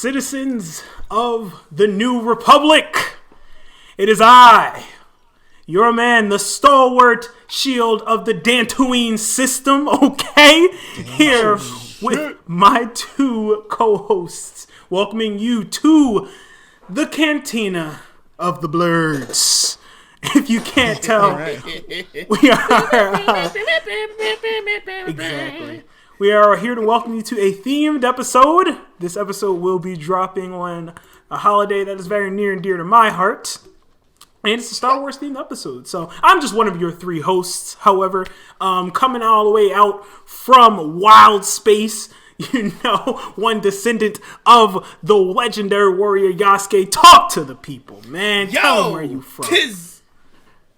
Citizens of the New Republic, it is I, your man, the stalwart shield of the Dantooine system, okay? Here with my two co-hosts, welcoming you to the Cantina of the Blerds. If you can't tell, we are... exactly. We are here to welcome you to a themed episode. This episode will be dropping on a holiday that is very near and dear to my heart. And it's a Star Wars themed episode. So I'm just one of your three hosts. However, coming all the way out from wild space, you know, one descendant of the legendary warrior Yasuke. Talk to the people, man. Tell them where you from.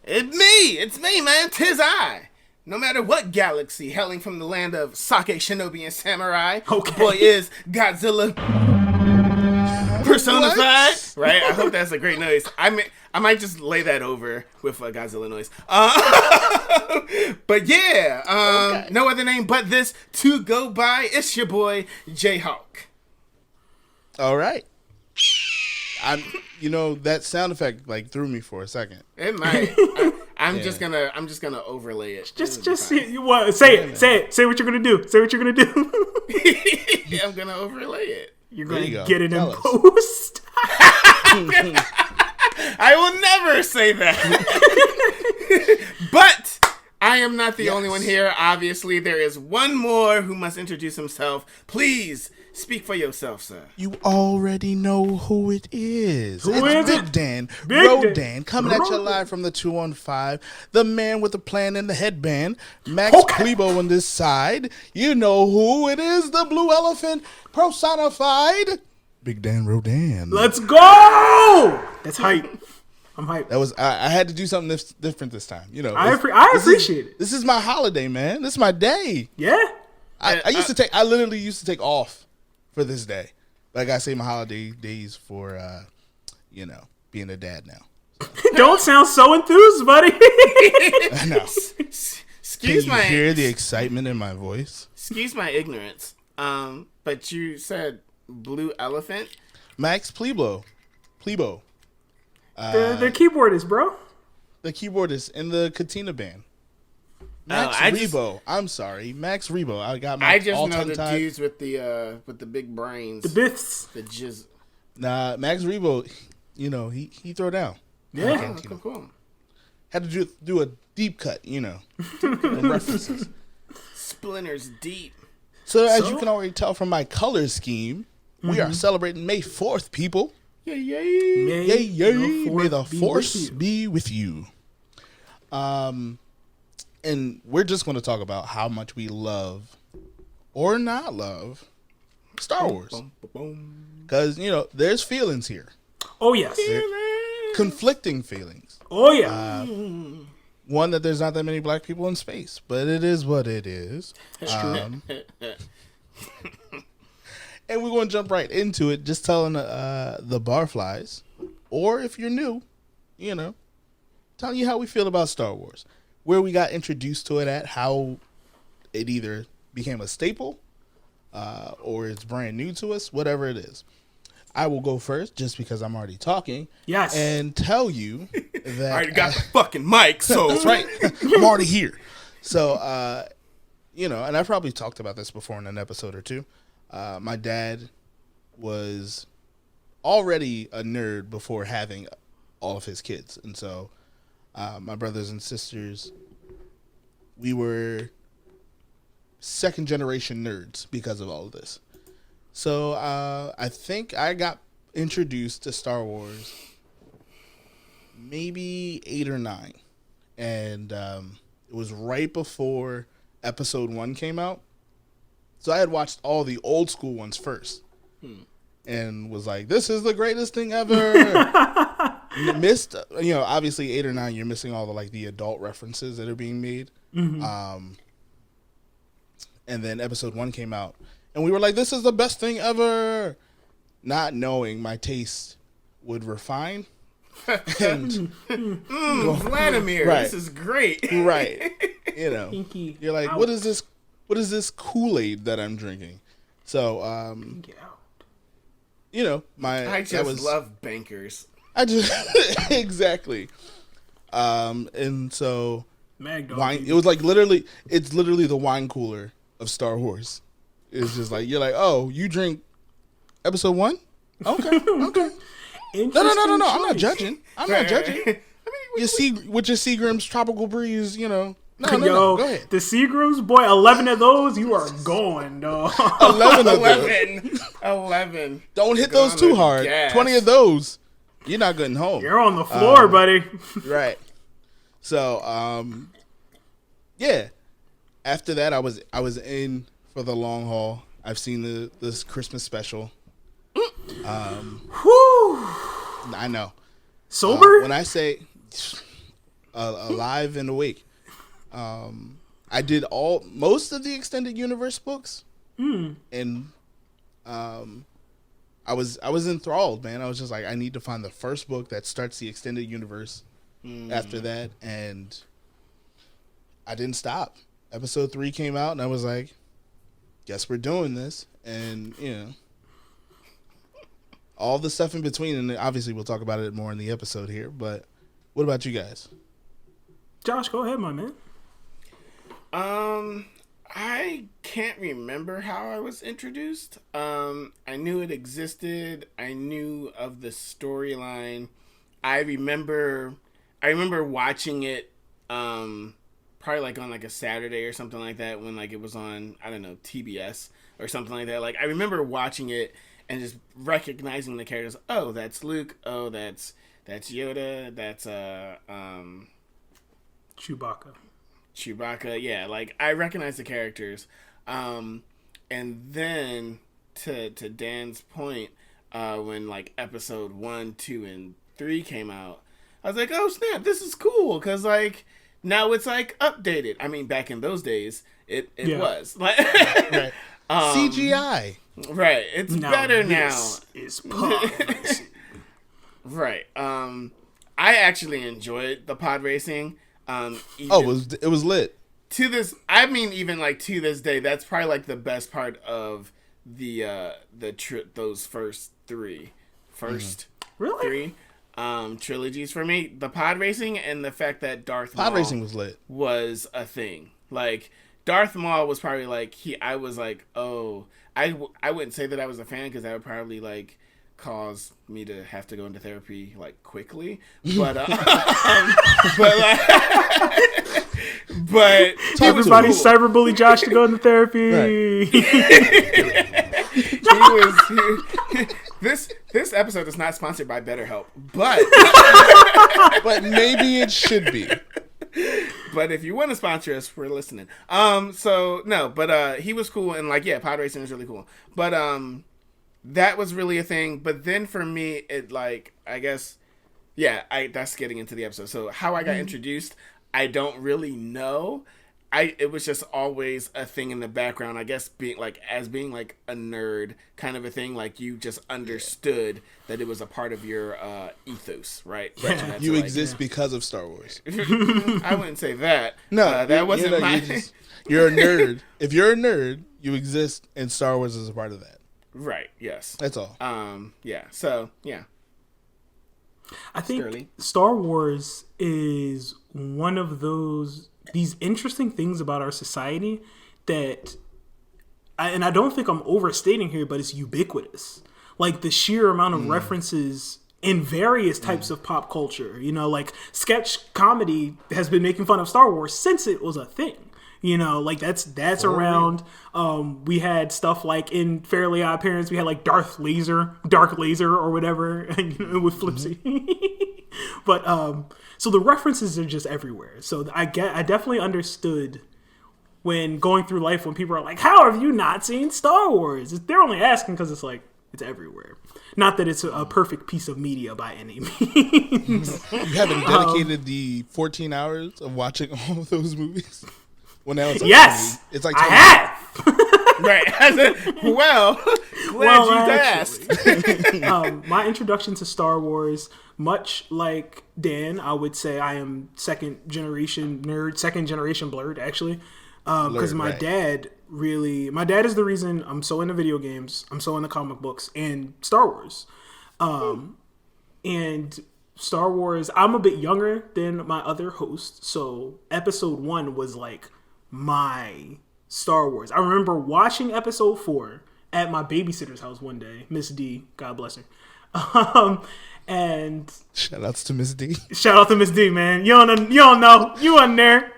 It's me, man. 'Tis I. No matter what galaxy, hailing from the land of sake, shinobi, and samurai, boy is Godzilla personified. Right? I hope that's a great noise. I might just lay that over with a Godzilla noise. But yeah, no other name but this to go by. It's your boy J-Hawk. All right. That sound effect threw me for a second. It might. I'm just gonna overlay it. Just say it. Say what you're gonna do. Say what you're gonna do. I'm gonna overlay it. You're gonna get it in post. I will never say that. But I am not the only one here. Obviously, there is one more who must introduce himself. Please speak for yourself, sir. You already know who it is. Who is Big it? Dan, Big Rodan, coming at you live from the 215. The man with the plan and the headband, Max Klebo on this side. You know who it is, the blue elephant personified, Big Dan Rodan. Let's go! That's hype. I'm hyped. That was I had to do something different this time. I appreciate it. This is my holiday, man. This is my day. Yeah. I literally used to take off for this day. Like I say my holiday days for being a dad now. Don't sound so enthused, buddy. I know. Excuse Can you hear the excitement in my voice? Excuse my ignorance. But you said blue elephant? Max Plebo. The keyboardist, bro. The keyboardist in the Katina band. Max Rebo. I'm sorry, Max Rebo. I just know the dudes with the big brains. The Biffs. The jizz. Nah, Max Rebo, he throw down. Yeah. Cool. Had to do a deep cut, references. Splinters deep. So as you can already tell from my color scheme, we are celebrating May 4th, people. Yay. Yay. May the force be with you. And we're just going to talk about how much we love or not love Star Wars. Because, there's feelings here. Oh, yes. Conflicting feelings. Oh, yeah. One, that there's not that many black people in space, but it is what it is. And we're going to jump right into it, just telling the barflies, or if you're new, telling you how we feel about Star Wars. Where we got introduced to it at, how it either became a staple or it's brand new to us, whatever it is. I will go first just because I'm already talking. Yes. And tell you that... I already got the fucking mic, so... That's right. I'm already here. So, and I've probably talked about this before in an episode or two. My dad was already a nerd before having all of his kids. And so... my brothers and sisters, we were second generation nerds because of all of this. So I think I got introduced to Star Wars maybe 8 or 9. And it was right before episode 1 came out. So I had watched all the old school ones first. And was like, this is the greatest thing ever. Missed, obviously 8 or 9, you're missing all the adult references that are being made. Mm-hmm. And then episode 1 came out, and we were like, this is the best thing ever. Not knowing my taste would refine. And Vladimir, right. This is great. Right. You're like, what is this Kool-Aid that I'm drinking? So, you know, I just love bankers. I just exactly. And so wine. It was like literally. It's literally the wine cooler of Star Wars. It's just like you're like, oh, you drink Episode 1? Okay. No. I'm not judging. I'm not judging. I mean, with your Seagram's Tropical Breeze, you know. No. Go ahead. The Seagram's, boy, 11 of those, you are going, dog. 11. Don't hit those too hard. Gas. 20 of those, you're not getting home. You're on the floor, buddy. Right. So, yeah. After that, I was in for the long haul. I've seen this Christmas special. Whew. I know. Sober? When I say alive and awake. I did most of the extended universe books, and I was enthralled, man. I was just like, I need to find the first book that starts the extended universe. After that, and I didn't stop. Episode 3 came out, and I was like, guess we're doing this, and you know, all the stuff in between, and obviously we'll talk about it more in the episode here. But what about you guys? Josh, go ahead, my man. I can't remember how I was introduced. I knew it existed. I knew of the storyline. I remember watching it, probably like on like a Saturday or something like that when like it was on, I don't know, TBS or something like that. Like I remember watching it and just recognizing the characters. Oh, that's Luke. Oh, that's Yoda. That's Chewbacca, yeah, like I recognize the characters, and then to Dan's point, when like episode 1, 2, and 3 came out, I was like, oh snap, this is cool, because like now it's like updated. I mean, back in those days, it was like right. CGI, right? It's better now. Is pod right. I actually enjoyed the pod racing. It was lit. To this day, that's probably like the best part of those first three trilogies for me. The pod racing and the fact that Darth Maul racing was lit was a thing. Like Darth Maul was probably like I was like, oh, I wouldn't say that I was a fan because that would probably like cause me to have to go into therapy like quickly, but but everybody cyberbully Josh to go into therapy. Right. This episode is not sponsored by BetterHelp, but maybe it should be. But if you want to sponsor us, we're listening. So no, but he was cool and like pod racing was really cool, but that was really a thing. But then for me, it like, I guess, that's getting into the episode. So how I got introduced, I don't really know. It was just always a thing in the background. I guess being like a nerd kind of a thing. Like you just understood that it was a part of your ethos, right? Yeah. You exist because of Star Wars. I wouldn't say that. No, that wasn't my... You're a nerd. If you're a nerd, you exist, and Star Wars is a part of that. Right. Yes. That's all. Yeah. So yeah. I think Star Wars is one of these interesting things about our society that, and I don't think I'm overstating here, but it's ubiquitous. Like the sheer amount of references in various types of pop culture. You know, like sketch comedy has been making fun of Star Wars since it was a thing. You know, like that's around. We had stuff like in Fairly Odd Parents, we had like Dark Laser or whatever, with Flipsy. But so the references are just everywhere. So I definitely understood when going through life when people are like, "How have you not seen Star Wars?" They're only asking because it's like it's everywhere. Not that it's a perfect piece of media by any means. You haven't dedicated the 14 hours of watching all of those movies. Well, now it's like yes, 20. It's like 20. I have. Right. Glad you asked. My introduction to Star Wars, much like Dan, I would say I am second generation nerd, second generation Blerd, actually, because my dad really, my dad is the reason I'm so into video games, I'm so into comic books and Star Wars. And Star Wars, I'm a bit younger than my other host, so episode 1 was like my Star Wars. I remember watching episode 4 at my babysitter's house one day, Miss D, God bless her. And shout outs to Miss D. Shout out to Miss D, man. You don't know. You wasn't there.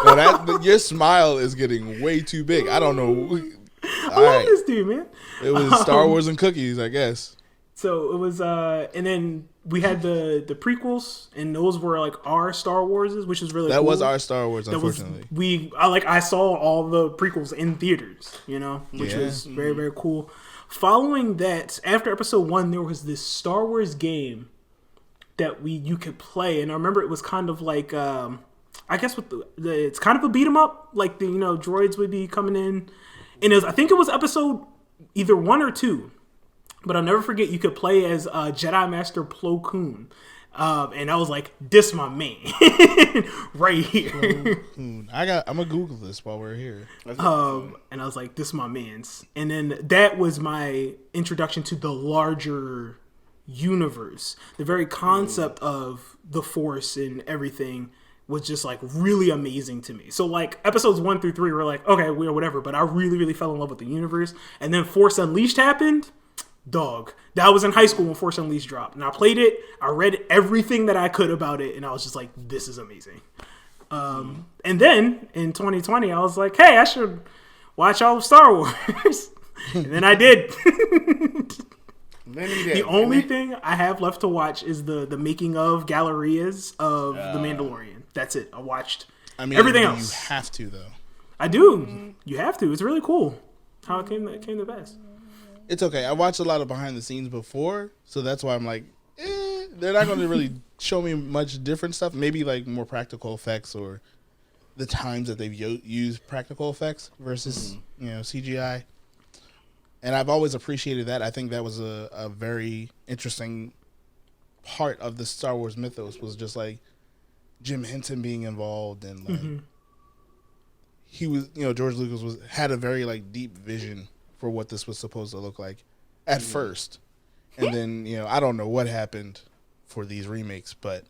No, your smile is getting way too big. I don't know. I love Miss D, man. It was Star Wars and cookies, I guess. So it was, and then we had the prequels, and those were like our Star Warses, which was really that cool. was our Star Wars, unfortunately. I saw all the prequels in theaters, which was very, very cool. Following that, after episode 1, there was this Star Wars game that you could play, and I remember it was kind of like I guess with it's kind of a beat 'em up, like the droids would be coming in, and I think it was episode either 1 or 2. But I'll never forget, you could play as Jedi Master Plo Koon. And I was like, this my man. right here. I'm going to Google this while we're here. And I was like, this my man's. And then that was my introduction to the larger universe. The very concept of the Force and everything was just like really amazing to me. So like episodes 1 through 3 were like, okay, we're whatever. But I really, really fell in love with the universe. And then Force Unleashed happened. Dog. That was in high school when Force Unleashed dropped. And I played it. I read everything that I could about it. And I was just like, this is amazing. And then in 2020, I was like, hey, I should watch all of Star Wars. And then I did. The only thing I have left to watch is the making of Gallerias of The Mandalorian. That's it. I watched everything else. You have to, though. I do. You have to. It's really cool how it came to pass. It's okay. I watched a lot of behind the scenes before, so that's why I'm like, they're not going to really show me much different stuff. Maybe like more practical effects or the times that they've used practical effects versus CGI. And I've always appreciated that. I think that was a very interesting part of the Star Wars mythos, was just like Jim Henson being involved, and like he was, George Lucas had a very like deep vision for what this was supposed to look like at first. And then, I don't know what happened for these remakes, but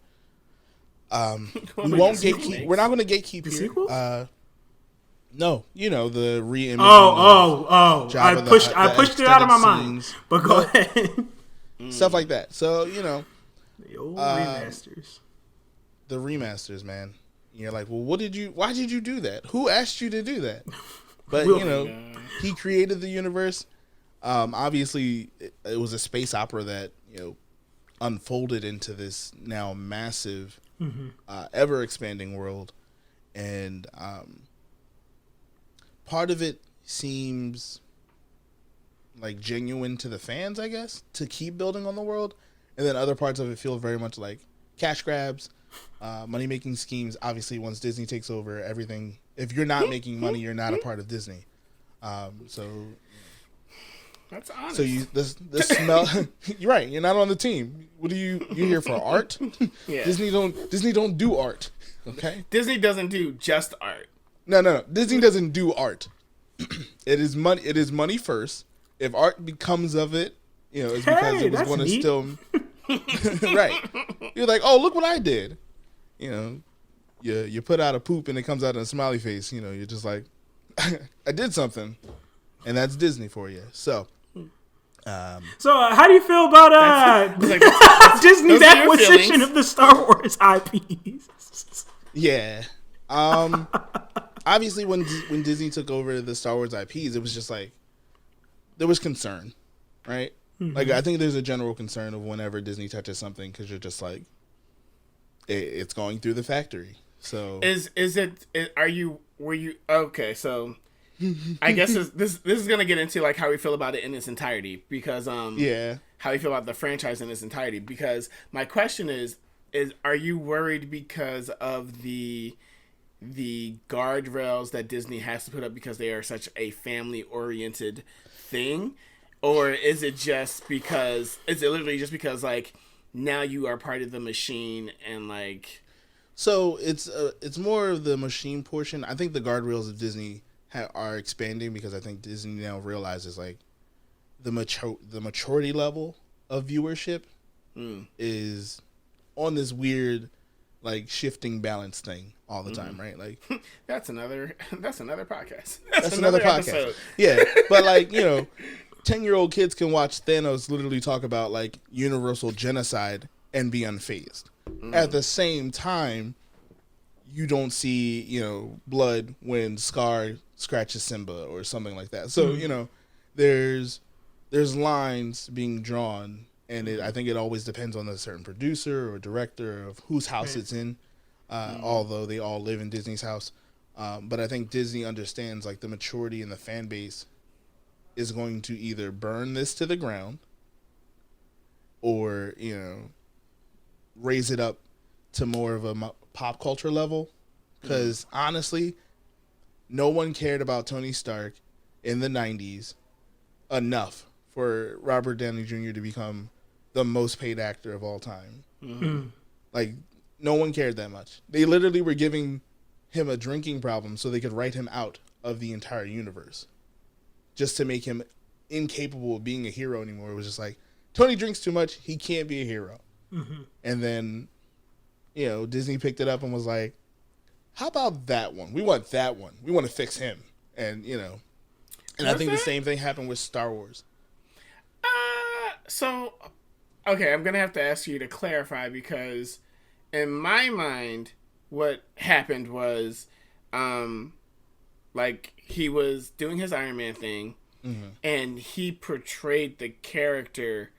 we won't gatekeep. We're not going to gatekeep the here. Sequels? No, the re-imaging. I pushed it out of my mind. But go ahead. Stuff like that. So, the old remasters. The remasters, man. You're like, well, why did you do that? Who asked you to do that? But, he created the universe. Obviously, it was a space opera that, unfolded into this now massive, ever-expanding world. And part of it seems like genuine to the fans, I guess, to keep building on the world. And then other parts of it feel very much like cash grabs, money-making schemes. Obviously, once Disney takes over everything, if you're not making money, you're not a part of Disney. So that's honest. So the smell. You're right. You're not on the team. What are you here for? Art? Yeah. Disney don't do art. Okay. Disney doesn't do just art. No. Disney doesn't do art. It is money. It is money first. If art becomes of it, it's because it was going to still. Right. You're like, oh, look what I did. You put out a poop and it comes out in a smiley face. You're just like, I did something, and that's Disney for you. So. How do you feel about Disney's acquisition of the Star Wars IPs? Yeah. Obviously, when Disney took over the Star Wars IPs, it was just like there was concern, right? Like I think there's a general concern of whenever Disney touches something, because you're just like, it's going through the factory. So were you okay? So I guess this is gonna get into like how we feel about it in its entirety, because how we feel about the franchise in its entirety. Because my question is are you worried because of the guardrails that Disney has to put up because they are such a family oriented thing, or is it literally just because like now you are part of the machine and like? So it's more of the machine portion. I think the guardrails of Disney are expanding because I think Disney now realizes like the maturity level of viewership is on this weird like shifting balance thing all the time, right? Like that's another podcast. That's another podcast. Episode. Yeah, but like 10-year-old kids can watch Thanos literally talk about like universal genocide and be unfazed. At the same time, you don't see blood when Scar scratches Simba or something like that. So there's lines being drawn, and I think it always depends on a certain producer or director of whose house it's in. Although they all live in Disney's house, but I think Disney understands like the maturity in the fan base is going to either burn this to the ground or raise it up to more of a pop culture level. Because honestly, no one cared about Tony Stark in the 90s enough for Robert Downey Jr. to become the most paid actor of all time. Like, no one cared that much. They literally were giving him a drinking problem so they could write him out of the entire universe, just to make him incapable of being a hero anymore. It was just like, Tony drinks too much, he can't be a hero. And then, Disney picked it up and was like, how about that one? We want that one. We want to fix him. And, and I think the same thing happened with Star Wars. So, okay, I'm going to have to ask you to clarify because in my mind, what happened was, like, he was doing his Iron Man thing, and he portrayed the character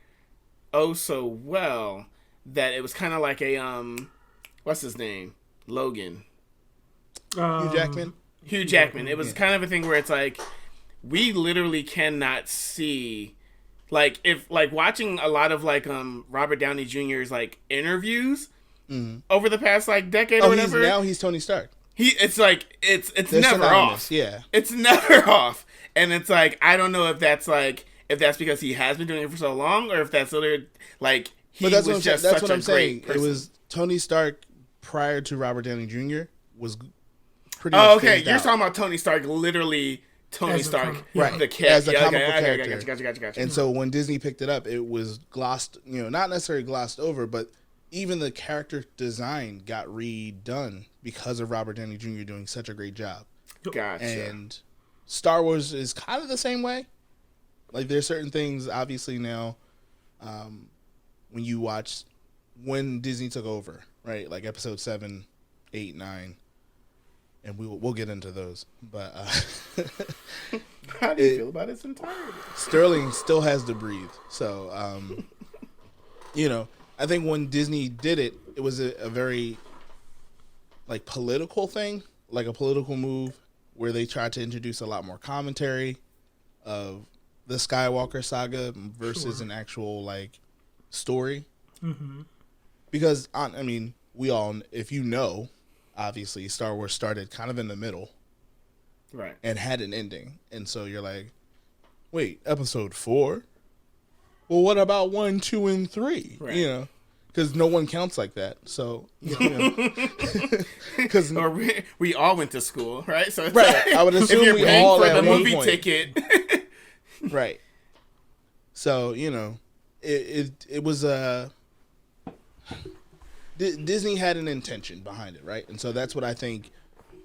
oh so well that it was kind of like a, what's his name? Logan. Hugh Jackman? Hugh Jackman. It was kind of a thing where it's like, we literally cannot see, like, if, like, watching a lot of, like, Robert Downey Jr.'s, like, interviews over the past, like, decade or whatever. Now he's Tony Stark. It's like, it's They're never synonymous, off. yeah. It's never off. And it's like, I don't know if that's, like, if that's because he has been doing it for so long, or if that's literally, like, he was just such a great person. It was Tony Stark prior to Robert Downey Jr. was pretty Oh, much okay. phased You're out. talking about Tony Stark, literally Tony Stark, right? the kid, As a comic book okay, character. Gotcha. And so when Disney picked it up, it was glossed, not necessarily glossed over, but even the character design got redone because of Robert Downey Jr. doing such a great job. Gotcha. And Star Wars is kind of the same way. Like, there's certain things, obviously, now, when you watch, when Disney took over, right? Like episode 7, 8, 9, and we'll get into those. But how do you feel about its entirety? Sterling still has to breathe. So, I think when Disney did it, it was a very, like, political thing, like a political move where they tried to introduce a lot more commentary of the Skywalker saga versus an actual, like, story. Because, I mean, we all, if obviously Star Wars started kind of in the middle. Right. And had an ending. And so you're like, wait, episode 4? Well, what about 1, 2, and 3? Right. Because no one counts like that. So, because we all went to school, right? So it's right, like, I would assume if you're we paying all for at the one movie point. ticket, right. So it was Disney had an intention behind it, right? And so that's what I think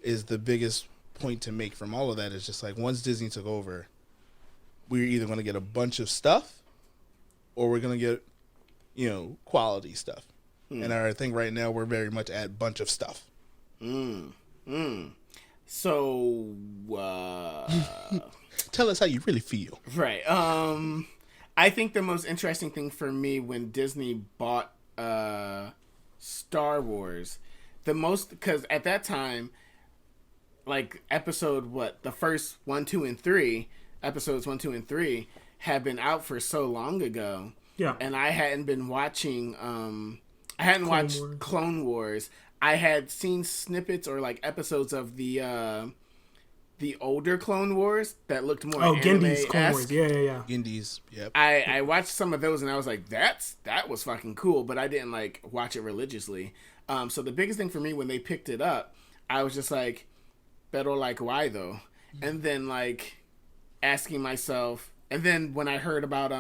is the biggest point to make from all of that is just like once Disney took over, we're either going to get a bunch of stuff or we're going to get, quality stuff. And I think right now we're very much at bunch of stuff. So, tell us how you really feel. Right. I think the most interesting thing for me when Disney bought Star Wars, because at that time, like the first 1, 2, and 3 episodes 1, 2, and 3 had been out for so long ago. Yeah. And I hadn't been watching. I hadn't watched Clone Wars. I had seen snippets or like episodes of the older Clone Wars that looked more Gendy's Clone anime-esque. Wars. Yeah. Gendy's, yep. I watched some of those and I was like, that was fucking cool, but I didn't like watch it religiously. So the biggest thing for me when they picked it up, I was just like, pero like why though? and then like asking myself, and then when I heard about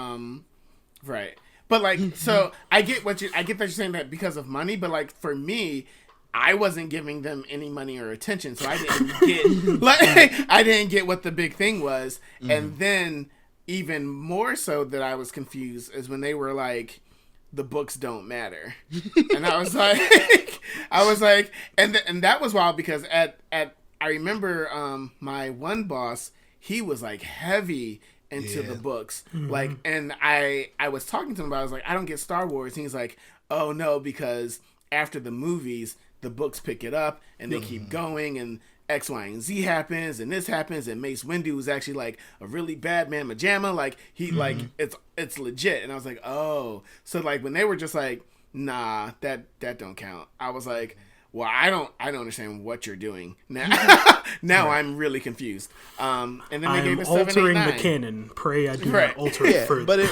right, but like so I get that you're saying that because of money, but like for me, I wasn't giving them any money or attention, so I didn't get I didn't get what the big thing was, and then even more so that I was confused is when they were like, the books don't matter, and I was like, and that was wild because at I remember my one boss, he was like heavy into the books, like, and I was talking to him about, I was like, I don't get Star Wars, and he's like, oh no, because after the movies, the books pick it up and they keep going, and X, Y, and Z happens, and this happens, and Mace Windu was actually like a really bad man majama, like he like it's legit. And I was like, oh, so like when they were just like, nah, that don't count, I was like, well, I don't understand what you're doing now. Now I'm really confused. And then they gave us 7, 8, 9. Altering the canon. Pray I do not alter it further. But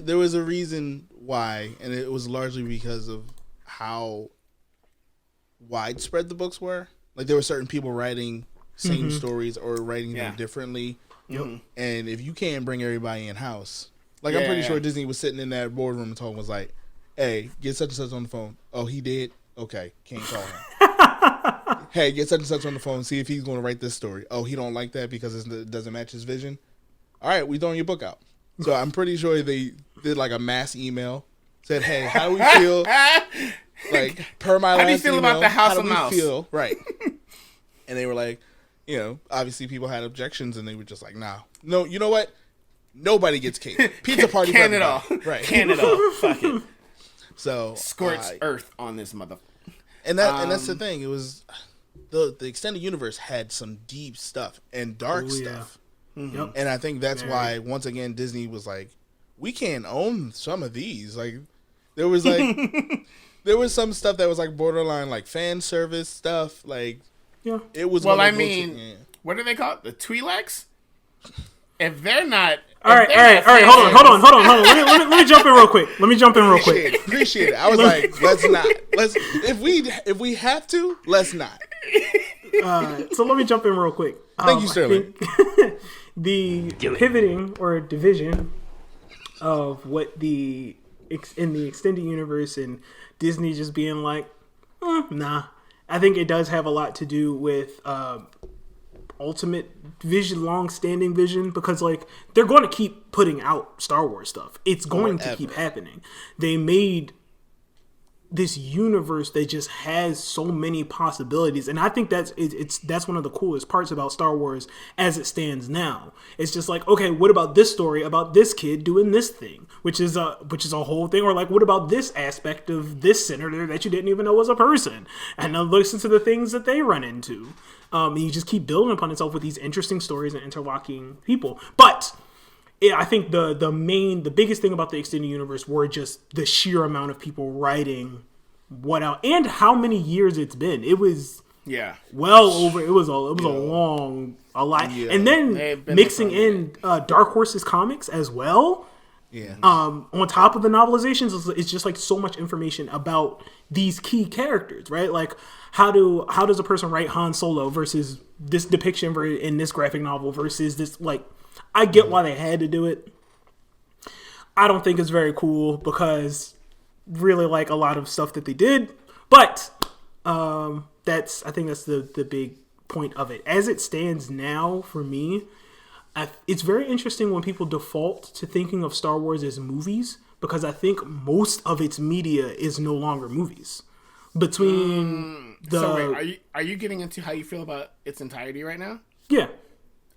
there was a reason why, and it was largely because of how widespread the books were. Like, there were certain people writing same stories or writing them differently. And if you can't bring everybody in house, like I'm pretty sure Disney was sitting in that boardroom and told was like, hey, get such and such on the phone. Oh, he did? Okay, can't call him. Hey, get such and such on the phone, see if he's going to write this story. Oh, he don't like that because it doesn't match his vision. All right, we throwing your book out. So I'm pretty sure they did like a mass email, said, hey, how do we feel? Like, per my last email, how do you feel about the House of Mouse? Feel? Right. And they were like, you know, obviously people had objections, and they were just like, nah. No, you know what? Nobody gets cake. Pizza party for everybody. All. Right. Can it all. Fuck it. So squirts earth on this mother. And that's the thing. It was the extended universe had some deep stuff and dark stuff. Yep. And I think that's why, once again, Disney was like, we can't own some of these. Like, there was like there was some stuff that was like borderline like fan service stuff. Like, it was. Well, I mean, what do they call it? The Twi'leks? If they're not. All right. Hold on. Let me jump in real quick. Appreciate it. I was like, let's if we have to, let's not. So let me jump in real quick. Thank you, Sterling. The pivoting or division of what in the extended universe and Disney just being like, nah. I think it does have a lot to do with ultimate vision, long-standing vision, because like they're going to keep putting out Star Wars stuff. It's going to keep happening. They made this universe that just has so many possibilities, and I think that's one of the coolest parts about Star Wars as it stands now. It's just like, okay, what about this story about this kid doing this thing, which is a whole thing, or like, what about this aspect of this senator that you didn't even know was a person, and then listen to the things that they run into. And you just keep building upon itself with these interesting stories and interlocking people. But I think the biggest thing about the extended universe were just the sheer amount of people writing what out, and how many years it's been. It was well over. It was a lot. Yeah. And then mixing in Dark Horse's comics as well. Yeah. On top of the novelizations, it's just like so much information about these key characters, right? Like, how does a person write Han Solo versus this depiction in this graphic novel versus this, like, I get why they had to do it. I don't think it's very cool because really like a lot of stuff that they did, but I think that's the big point of it. As it stands now for me, it's very interesting when people default to thinking of Star Wars as movies, because I think most of its media is no longer movies. So wait, are you getting into how you feel about its entirety right now? Yeah.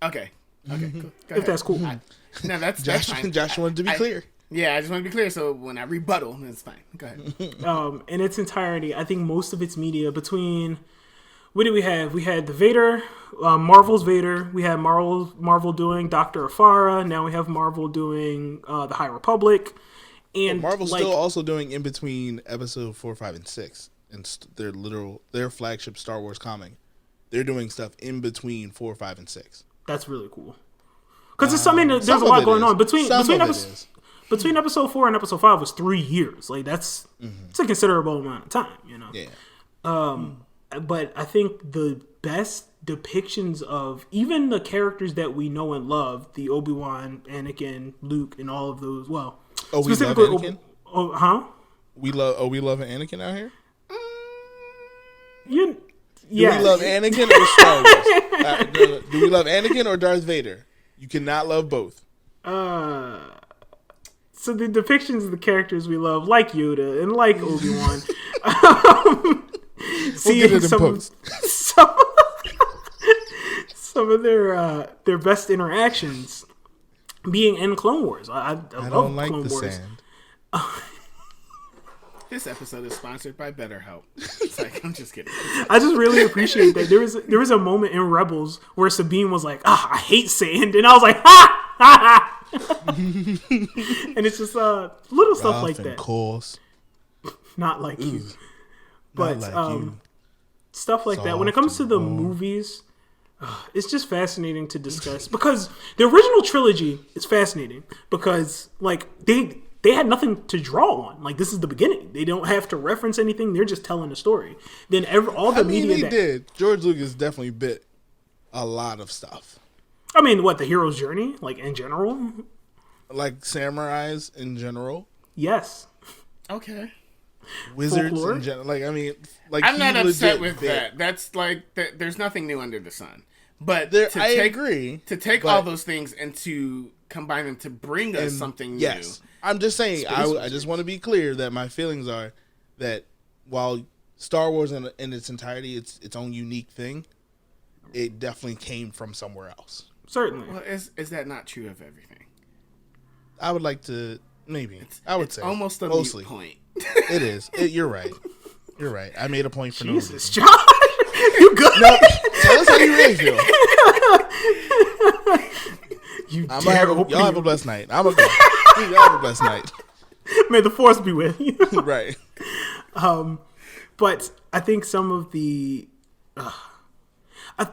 Okay, cool. If that's cool. No, that's fine. Josh wanted to be clear. Yeah, I just want to be clear, so when I rebuttal, it's fine. Go ahead. In its entirety, I think most of its media between... What did we have? We had the Vader, Marvel's Vader. We had Marvel doing Dr. Afara. Now we have Marvel doing the High Republic. And Marvel's still also doing in between episode 4, 5, and 6. And their flagship Star Wars comic. They're doing stuff in between 4, 5, and 6. That's really cool. Because there's a lot going on. Between episode 4 and episode 5 was 3 years. Like, it's a considerable amount of time, you know? Yeah. But I think the best depictions of even the characters that we know and love, the Obi-Wan, Anakin, Luke, and all of those. Well, Oh, we love Anakin? Huh? We love Anakin out here? Yeah. Do we love Anakin or Star Wars? Do we love Anakin or Darth Vader? You cannot love both. So the depictions of the characters we love, like Yoda and like Obi-Wan, seeing some of their best interactions being in Clone Wars. I love don't like Clone the Wars. sand. This episode is sponsored by BetterHelp. It's like, I'm just kidding. I just really appreciate that. There was a moment in Rebels where Sabine was like, I hate sand. And I was like, ha! Ha ha! And it's just little stuff like that. Course. Not like you. But Not like you. Stuff like that. When it comes to the movies, it's just fascinating to discuss. Because the original trilogy is fascinating. Because, like, they had nothing to draw on. Like, this is the beginning. They don't have to reference anything. They're just telling a story. Then media did. George Lucas definitely bit a lot of stuff. I mean, what, the hero's journey? Like, in general? Like, samurais in general. Yes. Okay. Wizards Folklore? in general. Like, I mean, like, I'm not upset with that. That's like, there's nothing new under the sun. But I agree. To take all those things and to combine them to bring us something new. Yes. I'm just saying, I just want to be clear that my feelings are that while Star Wars in its entirety, it's its own unique thing, it definitely came from somewhere else. Certainly. Well, is that not true of everything? I would like to, maybe. I would say. Almost a mostly. moot point. It is. You're right. You're right. I made a point for Jesus, no reason. Josh! You good? No, tell us how you really feel. Y'all have a blessed night. I'm going to go. Y'all have a blessed night. May the force be with you. Right. But I think some of the...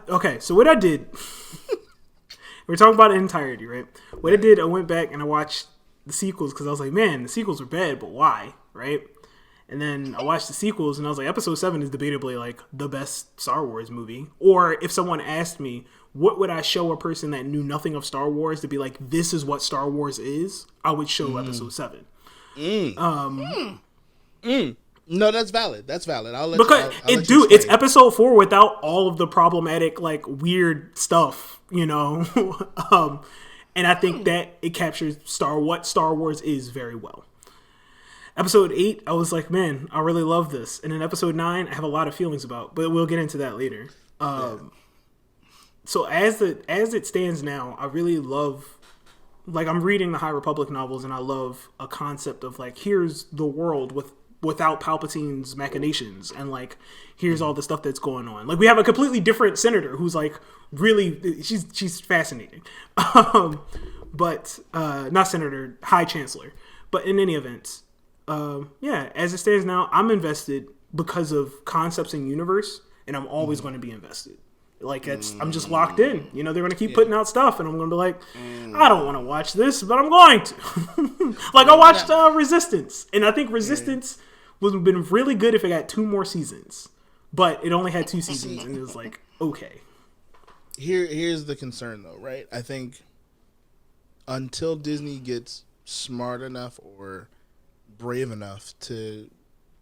okay, so what I did... We're talking about it in entirety, right? What I did, I went back and I watched the sequels because I was like, man, the sequels were bad, but why, right? And then I watched the sequels and I was like, Episode 7 is debatably like the best Star Wars movie. Or if someone asked me, what would I show a person that knew nothing of Star Wars to be like, this is what Star Wars is? I would show Episode 7. No, that's valid. That's valid. It's Episode 4 without all of the problematic, like, weird stuff, you know? And I think that it captures what Star Wars is very well. Episode 8, I was like, man, I really love this. And then Episode 9, I have a lot of feelings about, but we'll get into that later. So as it stands now, I really love, like, I'm reading the High Republic novels, and I love a concept of, like, here's the world without Palpatine's machinations, and, like, here's all the stuff that's going on. Like, we have a completely different senator who's, like, really, she's fascinating. But not senator, high chancellor. But in any event, as it stands now, I'm invested because of concepts and universe, and I'm always going to be invested. Like, I'm just locked in. You know, they're going to keep putting out stuff, and I'm going to be like, I don't want to watch this, but I'm going to. Like, I watched Resistance, and I think Resistance would have been really good if it got 2 more seasons. But it only had 2 seasons, and it was like, okay. Here's the concern, though, right? I think until Disney gets smart enough or brave enough to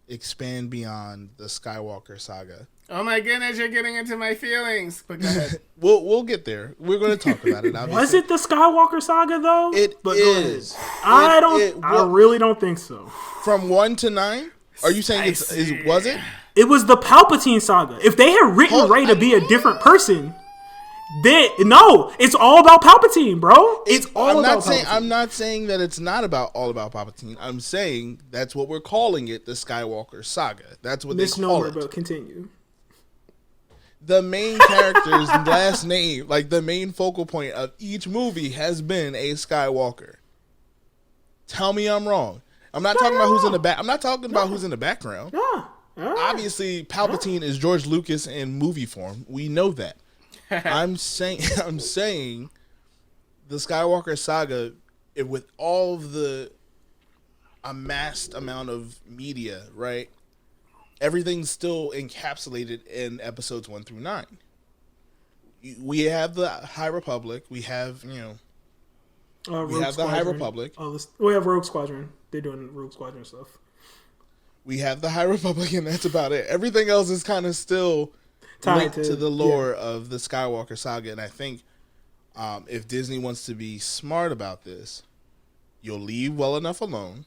expand beyond the Skywalker saga. Oh my goodness, you're getting into my feelings. But go ahead. We'll get there. We're going to talk about it. Obviously. Was it the Skywalker saga though? It is. I really don't think so. From 1 to 9? Are you saying was it? It was the Palpatine saga. If they had written Rey to be a different person, then no, it's all about Palpatine, bro. It's all about Palpatine. I'm not saying that it's not all about Palpatine. I'm saying that's what we're calling it, the Skywalker saga. That's what they call it. But continue. The main character's last name, like the main focal point of each movie, has been a Skywalker. Tell me I'm wrong. I'm not talking about who's in the back. I'm not talking about who's in the background. Obviously, Palpatine is George Lucas in movie form. We know that. I'm saying the Skywalker saga, with all of the amassed amount of media, right? Everything's still encapsulated in episodes 1 through 9. we have the High Republic. We have we Rogue have the High Republic. We have Rogue Squadron. They're doing Rogue Squadron stuff. We have the High Republic, and that's about it. Everything else is kind of still tied to the lore of the Skywalker saga, and I think if Disney wants to be smart about this, you'll leave well enough alone.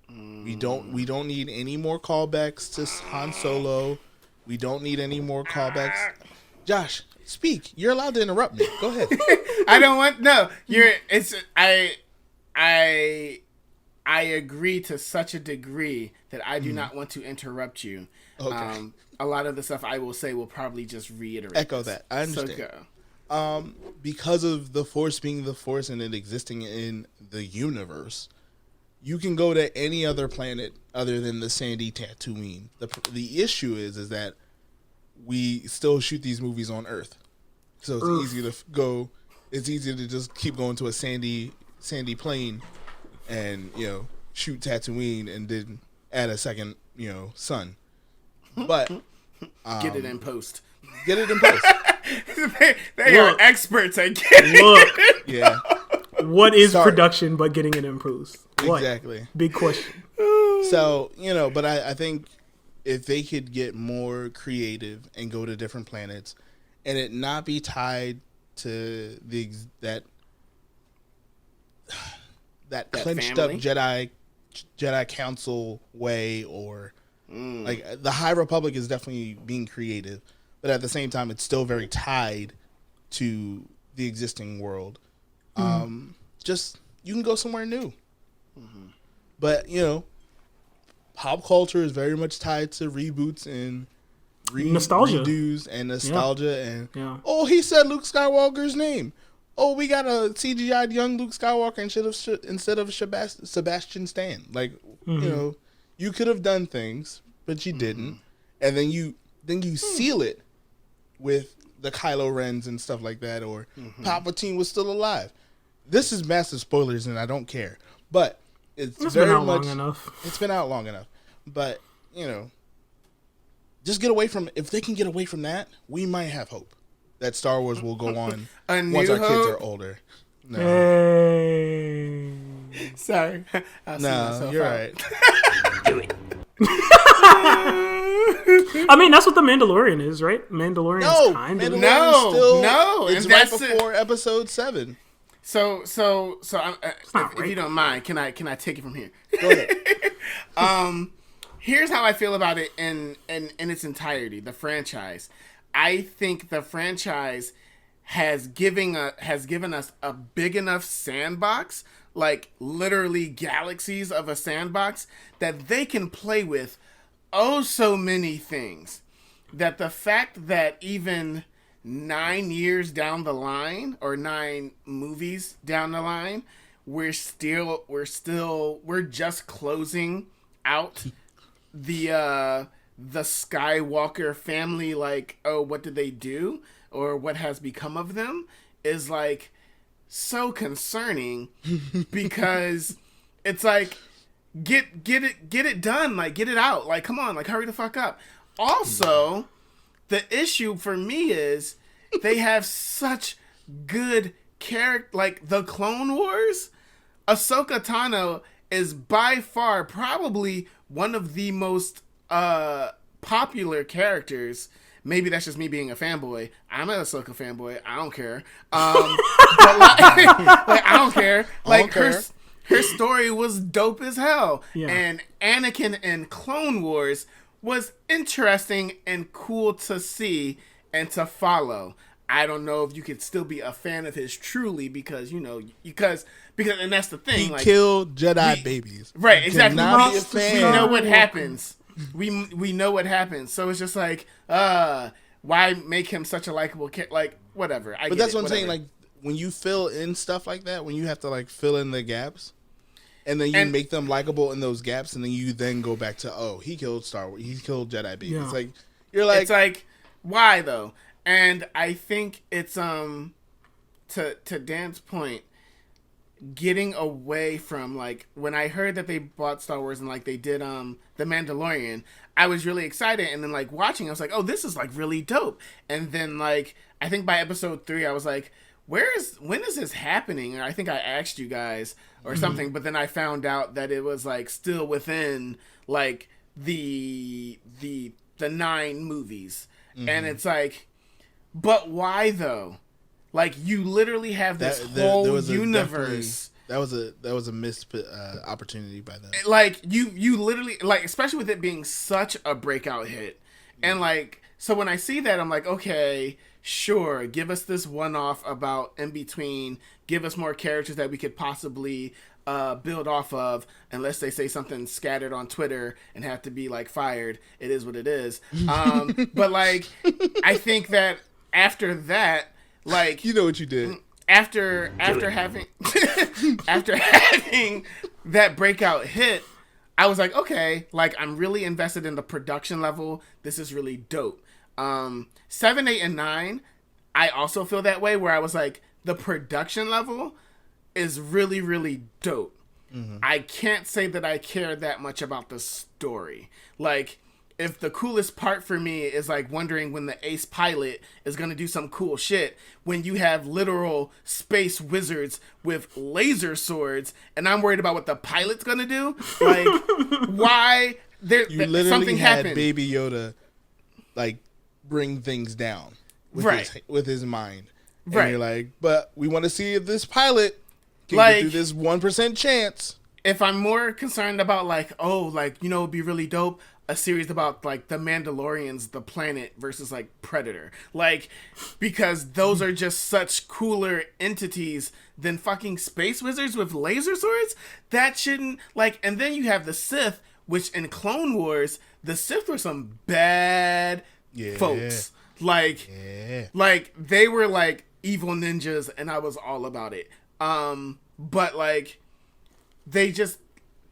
We don't need any more callbacks to Han Solo. We don't need any more callbacks. Josh, speak. You're allowed to interrupt me. Go ahead. I don't want no. I agree to such a degree that I do not want to interrupt you. Okay. A lot of the stuff I will say will probably just reiterate. Echo that. I understand. So because of the Force being the Force and it existing in the universe, you can go to any other planet other than the sandy Tatooine. The issue is that we still shoot these movies on Earth, so it's easy to go. It's easy to just keep going to a sandy plane, and shoot Tatooine and then add a second sun. But get it in post. Get it in post. they are experts at getting it. Yeah. What is production but getting it in post? Exactly. Big question. So, but I think if they could get more creative and go to different planets and it not be tied to that clenched family? up Jedi Council way, or like the High Republic is definitely being creative, but at the same time it's still very tied to the existing world. Just you can go somewhere new. But pop culture is very much tied to reboots and nostalgia, redos and nostalgia, and oh, he said Luke Skywalker's name. Oh, we got a CGI'd young Luke Skywalker instead of Sebastian Stan. Like you could have done things, but you didn't, and then you seal it with the Kylo Rens and stuff like that, or Palpatine was still alive. This is massive spoilers, and I don't care, but it's very been out much long enough. It's been out long enough, but just get away from. If they can get away from that, we might have hope that Star Wars will go on once our kids are older. No, hey. Sorry, no, you're right. Do it. I mean, that's what the Mandalorian is, right? Mandalorian's kind of no. It's and right that's before Episode 7. So, if you don't mind, can I take it from here? Go ahead. Here's how I feel about it in its entirety. The franchise, I think the franchise has given us a big enough sandbox, like literally galaxies of a sandbox, that they can play with so many things. That the fact that even 9 years down the line, or 9 movies down the line, we're just closing out the Skywalker family. Like, oh, what did they do, or what has become of them, is like so concerning. Because it's like, get it done, like get it out, like come on, like hurry the fuck up. Also, the issue for me is they have such good character, like the Clone Wars. Ahsoka Tano is by far probably one of the most popular characters. Maybe that's just me being a fanboy. I'm an Ahsoka fanboy. I don't care. But like, I don't care. Like her story was dope as hell. Yeah. And Anakin in Clone Wars was interesting and cool to see and to follow. I don't know if you could still be a fan of his truly, because because and that's the thing. He killed Jedi babies. Right, exactly. We know what happens. We know what happens. So it's just like, why make him such a likable kid? Like, whatever. But that's what I'm saying. Like, when you fill in stuff like that, when you have to like fill in the gaps, and then you make them likable in those gaps, and then you then go back to, he killed Star Wars, he killed Jedi babies. Yeah. It's like, you're like, it's like, why though? And I think it's to Dan's point, getting away from, like, when I heard that they bought Star Wars and like they did The Mandalorian, I was really excited, and then like watching, I was like, oh, this is like really dope. And then like I think by episode 3, I was like, when is this happening? And I think I asked you guys or something, but then I found out that it was like still within like the 9 movies. And it's like, but why though? Like, you literally have this whole universe. That was a missed opportunity by them. Like, you literally, like, especially with it being such a breakout hit. And like, so when I see that, I'm like, okay, sure, give us this one-off about in between. Give us more characters that we could possibly build off of, unless they say something scattered on Twitter and have to be like fired. It is what it is. But like, I think that after that, like, you know what you did. After having after having that breakout hit, I was like, okay, like, I'm really invested in the production level. This is really dope. 7, 8, and 9, I also feel that way, where I was like, the production level is really, really dope. I can't say that I care that much about the story. Like, if the coolest part for me is like wondering when the ace pilot is going to do some cool shit, when you have literal space wizards with laser swords, and I'm worried about what the pilot's going to do, like, why you literally something had happened. Baby Yoda like bring things down with his mind. And you're like, but we want to see if this pilot can get through this 1% chance. If I'm more concerned about like, oh, like, you know, it'd be really dope, a series about like the Mandalorians, the planet versus like Predator, like, because those are just such cooler entities than fucking space wizards with laser swords. That shouldn't, like, and then you have the Sith, which in Clone Wars, the Sith were some bad folks. Like, like, they were like evil ninjas, and I was all about it. But like, they just,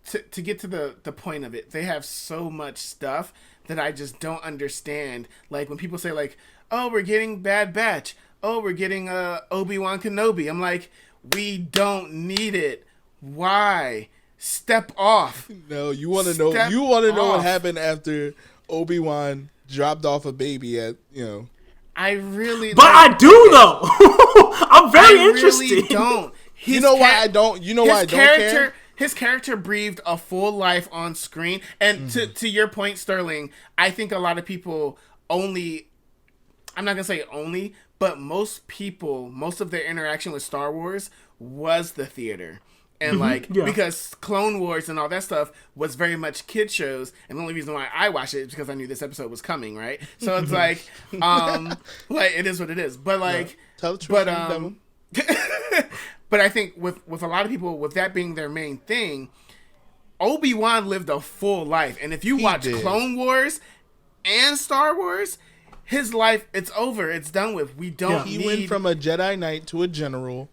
to get to the point of it, they have so much stuff that I just don't understand. Like, when people say like, oh, we're getting Bad Batch, oh, we're getting Obi-Wan Kenobi, I'm like, we don't need it. Why? Step off. No, you want to know. You want to know what happened after Obi-Wan dropped off a baby at, you know. I really, but I do though. I'm very interested. Really don't. You know why I don't? You know why I don't care? His character breathed a full life on screen. And to your point, Sterling, I think a lot of people only, I'm not going to say only, but most people, most of their interaction with Star Wars was the theater. And like, because Clone Wars and all that stuff was very much kid shows. And the only reason why I watched it is because I knew this episode was coming, right? So it's like, like, it is what it is. But like, tell the truth, but I think with a lot of people, with that being their main thing, Obi-Wan lived a full life. And if you watch Clone Wars and Star Wars, his life, it's over. It's done with. We don't need... He went from a Jedi Knight to a general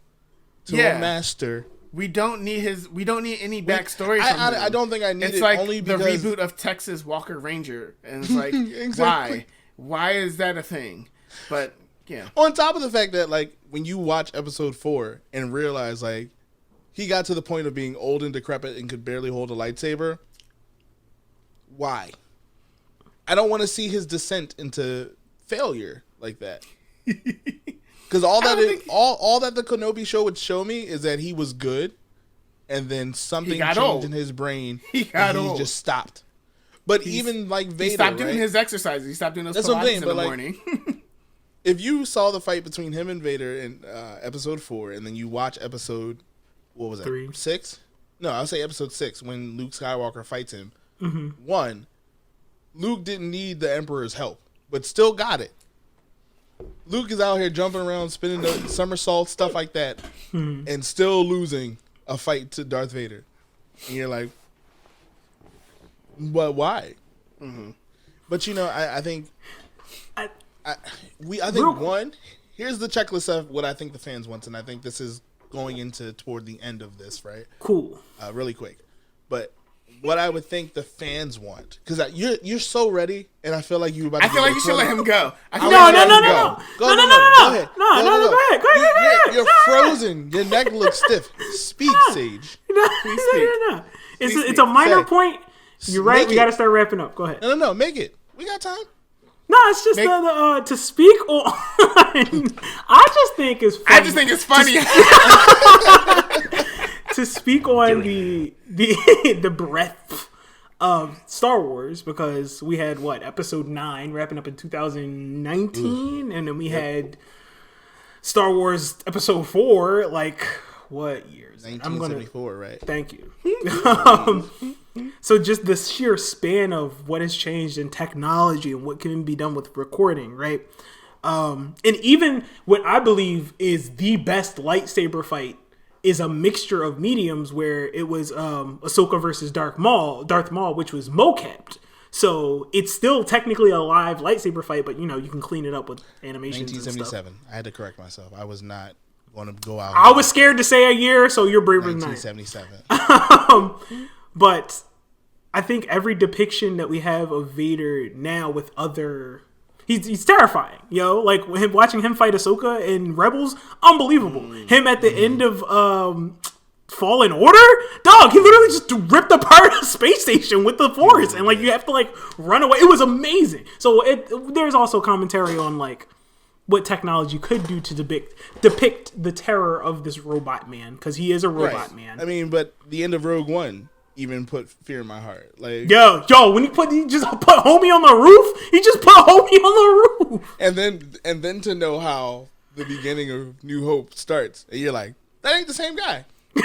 to a master. We don't need any backstory from him. I don't think I need it's it like only the because... reboot of Texas Walker Ranger. And it's like, exactly. Why is that a thing? But... yeah. On top of the fact that, like, when you watch episode 4 and realize, like, he got to the point of being old and decrepit and could barely hold a lightsaber, why? I don't want to see his descent into failure like that. Because all that the Kenobi show would show me is that he was good, and then something changed in his brain. He just stopped. But even like Vader, he stopped doing his exercises. He stopped doing those Pilates in the morning. If you saw the fight between him and Vader in episode 4, and then you watch episode, what was that? 3. 6? No, I'll say episode 6 when Luke Skywalker fights him. 1, Luke didn't need the Emperor's help, but still got it. Luke is out here jumping around, spinning the somersaults, stuff like that, and still losing a fight to Darth Vader. And you're like, but why? But you know, I think. I think one, here's the checklist of what I think the fans want, and I think this is going into toward the end of this, right? Cool. Really quick. But what I would think the fans want, because you're so ready, and I feel like you about to I feel like you should let him go. No. Go ahead. Go ahead. You're frozen. Your neck looks stiff. Speak, Sage. No. It's a minor point. You're right. We got to start wrapping up. Go ahead. No. Make it. We got time. No, it's just to speak on. I just think it's funny. I just think it's funny. To speak on the breadth of Star Wars, because we had episode 9 wrapping up in 2019, and then we had Star Wars episode 4. Like, what years? 1974, right? Thank you. So just the sheer span of what has changed in technology and what can be done with recording, right? And even what I believe is the best lightsaber fight is a mixture of mediums, where it was Ahsoka versus Darth Maul, which was mocapped. So it's still technically a live lightsaber fight, but you can clean it up with animations. 1977. And stuff. I had to correct myself. I was not going to go out. I was scared to say a year, so you're braver than I. 1977. But I think every depiction that we have of Vader now with other... He's terrifying, like watching him fight Ahsoka in Rebels, unbelievable. Him at the end of Fallen Order, dog, he literally just ripped apart a space station with the Force, and you have to run away. It was amazing. So there's also commentary on what technology could do to depict the terror of this robot man, because he is a robot man. I mean, but the end of Rogue One even put fear in my heart. Yo, when he just put homie on the roof, he just put homie on the roof. And then to know how the beginning of New Hope starts, and you're like, that ain't the same guy. Did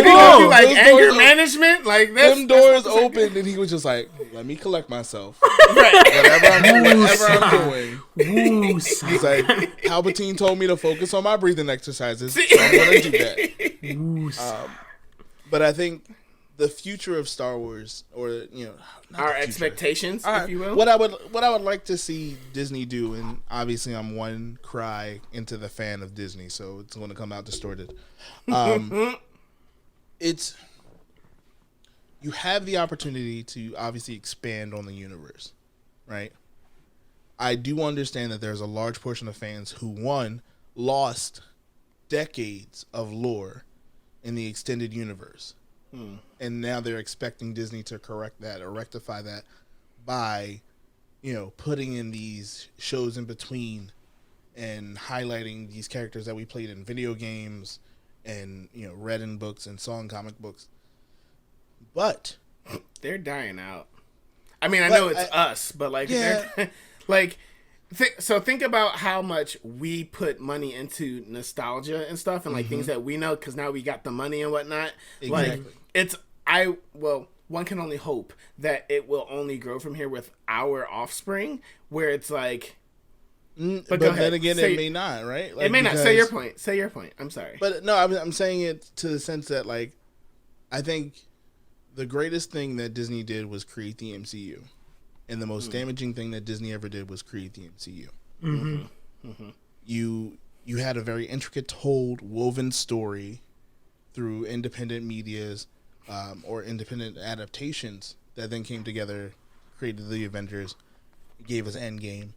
he go through anger management? Them doors opened, and he was just like, "Let me collect myself. Whatever I'm doing." He's like, Palpatine told me to focus on my breathing exercises, so I'm gonna do that. But I think the future of Star Wars, or our expectations, if you will. What I would like to see Disney do, and obviously I'm one cry into the fan of Disney, so it's going to come out distorted. You have the opportunity to obviously expand on the universe, right? I do understand that there's a large portion of fans who, one, lost decades of lore in the extended universe. And now they're expecting Disney to correct that or rectify that by, putting in these shows in between and highlighting these characters that we played in video games and, read in books and saw in comic books. But they're dying out. I mean, I know it's us, but they're so think about how much we put money into nostalgia and stuff, and things that we know, because now we got the money and whatnot. Exactly. One can only hope that it will only grow from here with our offspring, where it's like. But then again, it may not, right? It may not. Say your point. Say your point. I'm sorry. But no, I'm saying it to the sense that I think the greatest thing that Disney did was create the MCU. And the most damaging thing that Disney ever did was create the MCU. You had a very intricate, told, woven story through independent medias or independent adaptations that then came together, created the Avengers, gave us Endgame,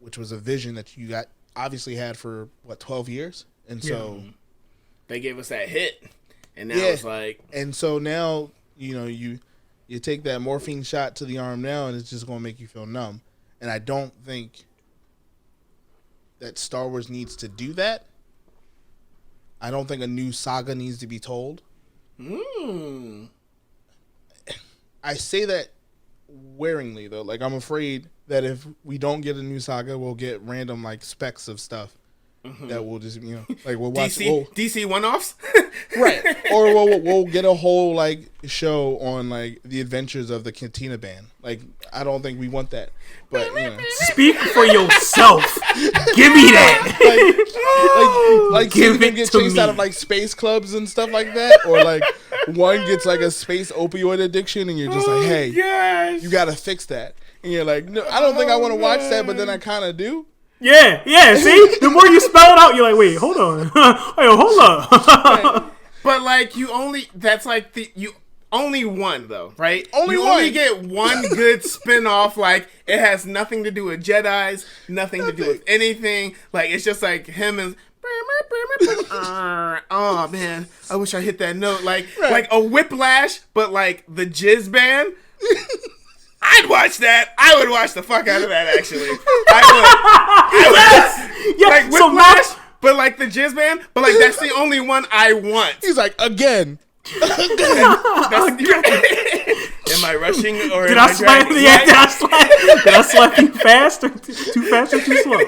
which was a vision that you obviously had for 12 years, and so they gave us that hit, and now it's and so now you take that morphine shot to the arm now, and it's just going to make you feel numb. And I don't think that Star Wars needs to do that. I don't think a new saga needs to be told. I say that waringly, though. I'm afraid that if we don't get a new saga, we'll get random specks of stuff that we'll just we'll watch DC one-offs, right? Or we'll get a whole show on the adventures of the Cantina Band. I don't think we want that. But speak for yourself. Give me that. Give it get chased out of space clubs and stuff like that, or one gets a space opioid addiction, and you're just hey, you gotta fix that. And you're no, I don't think I want to watch that, but then I kind of do. Yeah. See, the more you spell it out, you're wait, hold on, hey, hold up. Right. But you only you only one though, right? Only get one good spin-off. It has nothing to do with Jedis, nothing to do with anything. It's just him and Oh man, I wish I hit that note like a whiplash, but like the jizz band. I'd watch that. I would watch the fuck out of that. Actually, I would. Yeah, like whiplash, but like the jizz band, but like that's the only one I want. He's like, again. Am I rushing or Did am I slap? dragging? Yeah, did I slap you fast or too fast or too slow?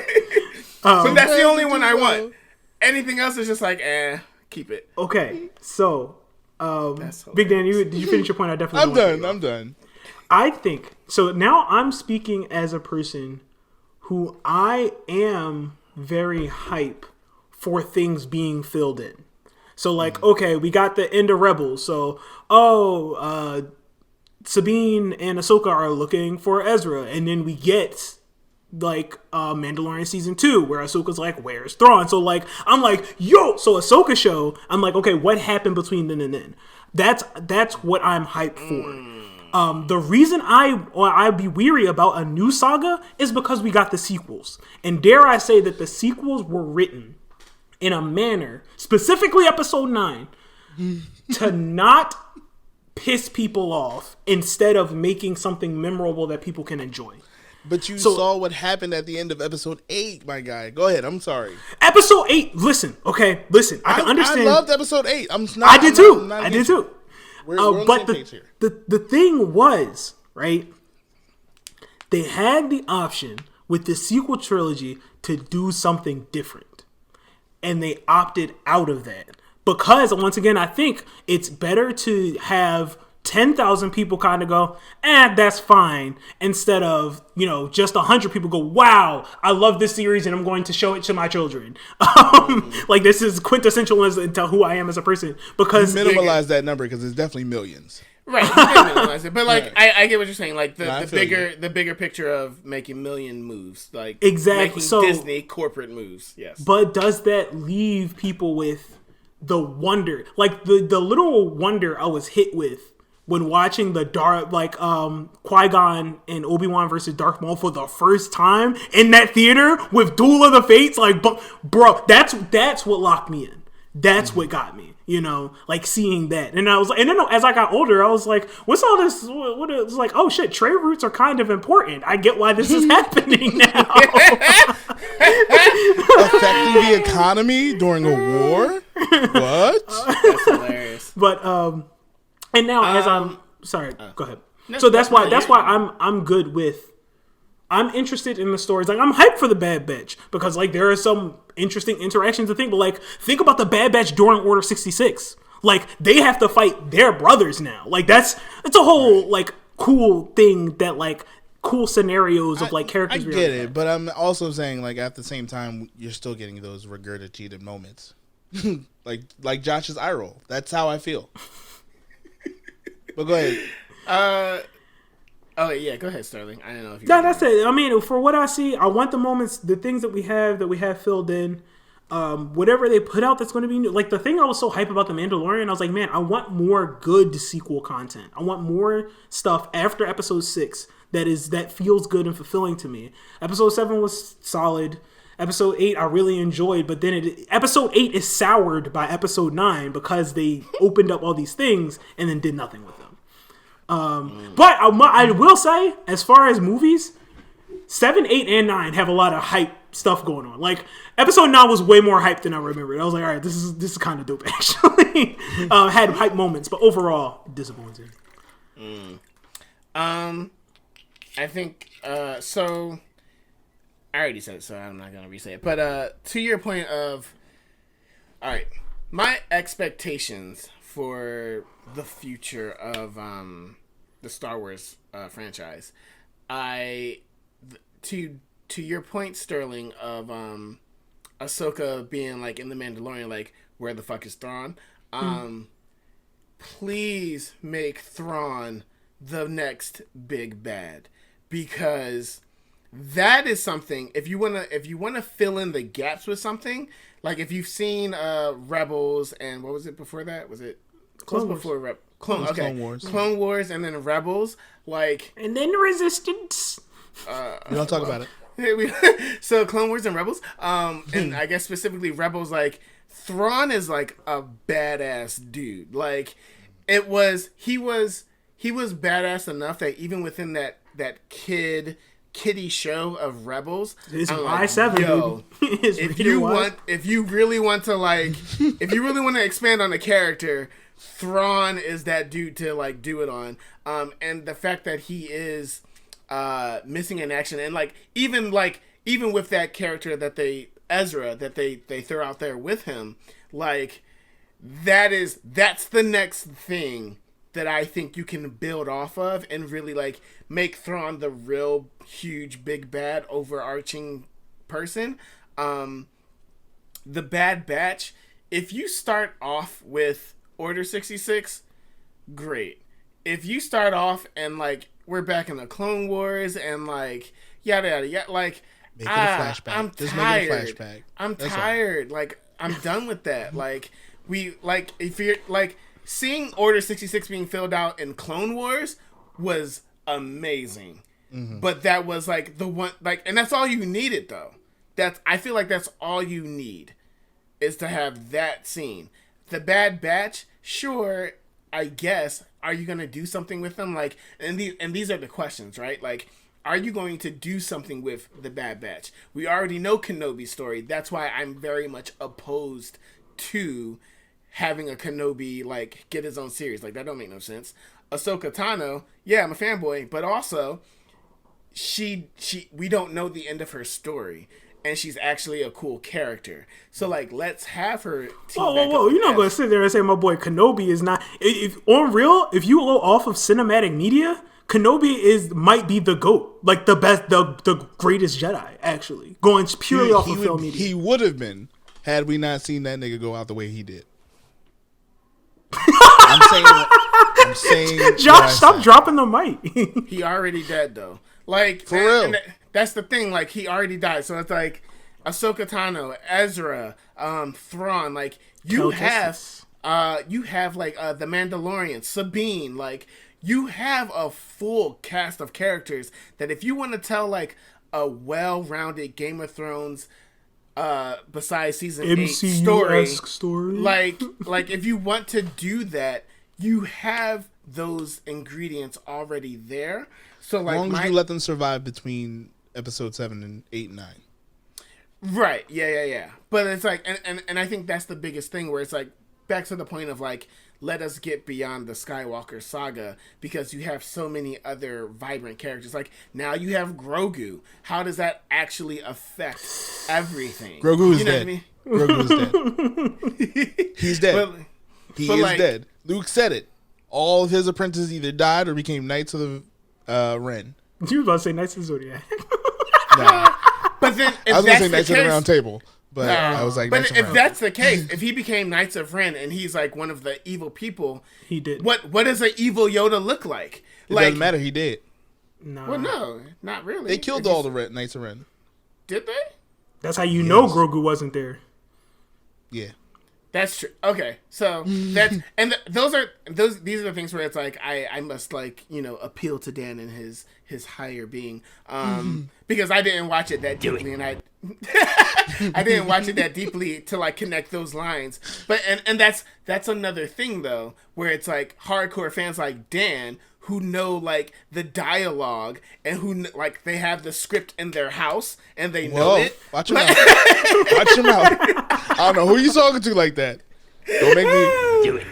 But that's the only one I want. Anything else is just like, keep it. Okay, so Big Dan, did you finish your point? I definitely. I'm done. I think so. Now I'm speaking as a person who I am very hype for things being filled in. So like, okay, we got the end of Rebels. So, Sabine and Ahsoka are looking for Ezra, and then we get like Mandalorian season 2 where Ahsoka's like, where's Thrawn? So like, I'm like, yo, so Ahsoka show. I'm like, okay, what happened between then and then? That's what I'm hyped for. The reason I'd be weary about a new saga is because we got the sequels, and dare I say that the sequels were written in a manner, specifically episode 9, to not piss people off instead of making something memorable that people can enjoy. But you saw what happened at the end of episode 8, my guy. Go ahead. I'm sorry. Episode 8. Listen. I can understand. I loved episode 8. I did too. We're on but the same page here. The thing was, right, they had the option with the sequel trilogy to do something different. And they opted out of that. Because, once again, I think it's better to have 10,000 people kind of go, that's fine, instead of, just 100 people go, wow, I love this series and I'm going to show it to my children. Like, this is quintessential as to who I am as a person. Because minimalize that number because it's definitely millions. Right, you can minimize it, but like I get what you're saying. Like the bigger picture of making million moves, like exactly. making Disney corporate moves. Yes, but does that leave people with the wonder, like the little wonder I was hit with when watching the Qui-Gon and Obi-Wan versus Darth Maul for the first time in that theater with Duel of the Fates? Like, bro, that's what locked me in. That's what got me, like seeing that. And I was like, and then as I got older, I was like, what's all this? What it's like, oh shit, trade routes are kind of important. I get why this is happening now. Affecting the economy during a war? What? That's hilarious. But, and now as I'm, sorry, go ahead. No, so that's why I'm good with, I'm interested in the stories. Like, I'm hyped for the Bad Batch because, like, there are some interesting interactions to think. But, like, think about the Bad Batch during Order 66. Like, they have to fight their brothers now. Like, it's a whole, like, cool thing that, like, cool scenarios of, like, characters. I get it, but I'm also saying, like, at the same time, you're still getting those regurgitated moments. like Josh's eye roll. That's how I feel. But go ahead. Oh yeah, go ahead, Sterling. I don't know if you. That's it. I mean, for what I see, I want the moments, the things that we have filled in. Whatever they put out that's going to be new. Like, the thing I was so hyped about The Mandalorian, I was like, man, I want more good sequel content. I want more stuff after episode 6 that feels good and fulfilling to me. Episode 7 was solid. Episode 8 I really enjoyed, but then episode 8 is soured by episode 9 because they opened up all these things and then did nothing with them. But I will say, as far as movies, 7, 8, and 9 have a lot of hype stuff going on. Like, episode 9 was way more hype than I remembered. I was like, all right, this is kind of dope, actually. Had hype moments, but overall, disappointing. I think, so, I already said it, so I'm not going to re-say it. But to your point of, all right, my expectations for the future of the Star Wars franchise, to your point, Sterling, of Ahsoka being like in the Mandalorian, like, where the fuck is Thrawn? Please make Thrawn the next big bad, because that is something. If you wanna fill in the gaps with something, like if you've seen Rebels and what was it before that? Was it Clone Wars. before Clone Wars. Clone Wars, and then Rebels, like, and then Resistance. We don't talk about it. So Clone Wars and Rebels, and I guess specifically Rebels, like Thrawn is like a badass dude. Like he was badass enough that even within that kiddie show of Rebels, It's I'm Y7, yo, baby. It's if rated you Y. want, if you really want to expand on the character, Thrawn is that dude to like do it on. And the fact that he is missing in action, and even with that character that Ezra that they throw out there with him, like that's the next thing that I think you can build off of and really like make Thrawn the real huge big bad overarching person. The Bad Batch, if you start off with Order 66, great. If you start off and like we're back in the Clone Wars and like yada yada yada, like Make it a flashback. I'm Just tired. make it a flashback. I'm That's tired. Like I'm done with that. Like if you're like seeing Order 66 being filled out in Clone Wars was amazing. Mm-hmm. But that was like the one, like, and that's all you needed though. I feel like that's all you need is to have that scene. The Bad Batch, sure, I guess. Are you gonna do something with them? Like, and these are the questions, right? Like, are you going to do something with the Bad Batch? We already know Kenobi's story. That's why I'm very much opposed to having a Kenobi like get his own series. Like, that don't make no sense. Ahsoka Tano, yeah, I'm a fanboy, but also we don't know the end of her story, and she's actually a cool character. So like, let's have her. Whoa! You're not gonna sit there and say my boy Kenobi is not. If on real, if you go off of cinematic media, Kenobi might be the GOAT, like the best, the greatest Jedi. Actually, going purely off of film media, he would have been had we not seen that nigga go out the way he did. I'm saying. Josh, stop dropping the mic. He already dead though. Like, for real. And that's the thing. Like, he already died. So it's like Ahsoka Tano, Ezra, Thrawn. Like, you have like the Mandalorian, Sabine. Like, you have a full cast of characters that if you want to tell like a well-rounded Game of Thrones, besides season 8 story, like if you want to do that, you have those ingredients already there. So like, as long as you let them survive between episode 7 and 8 and 9. Right. Yeah. But it's like, and I think that's the biggest thing where it's like, back to the point of like, let us get beyond the Skywalker saga, because you have so many other vibrant characters. Like, now you have Grogu. How does that actually affect everything? Grogu is you know dead. What I mean? Grogu is dead. He's dead. He is like, dead. Luke said it. All of his apprentices either died or became Knights of the Ren. You was about to say Knights of the Zodiac. Nah. But then, if I was going to say that's Knights the of the case, Round Table. But I was like, but if that's the case, if he became Knights of Ren and he's like one of the evil people, he did. What does an evil Yoda look like? It doesn't matter. He did. Nah. Well, no, not really. They killed all the Knights of Ren. Did they? That's how you know Grogu wasn't there. Yeah. That's true. Okay, so that's these are the things where it's like I must like appeal to Dan and his higher being, because I didn't watch it that deeply, and I didn't watch it that deeply to like connect those lines. But and that's another thing though, where it's like hardcore fans like Dan who know like the dialogue and who like they have the script in their house and they know it. Watch your mouth. Watch your mouth. I don't know who you talking to like that. Don't make me do it.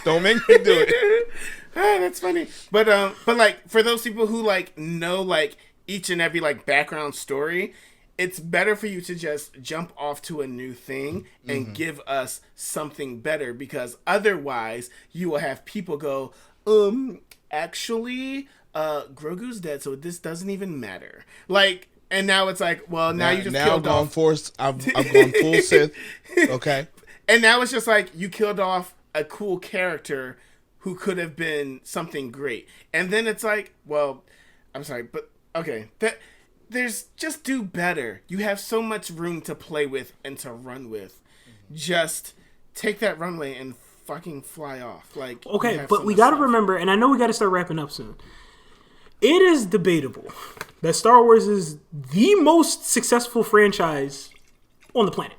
Don't make me do it. That's funny. But like for those people who like know like each and every like background story, it's better for you to just jump off to a new thing and give us something better, because otherwise you will have people go, actually, Grogu's dead, so this doesn't even matter. Like, and now it's like, well, now you just killed off. I've gone full Sith. Okay. And now it's just like you killed off a cool character who could have been something great. And then it's like, well, I'm sorry, but okay, there's just do better. You have so much room to play with and to run with. Just take that runway and fucking fly off. Like, okay, but we got to remember, and I know we got to start wrapping up soon. It is debatable that Star Wars is the most successful franchise on the planet.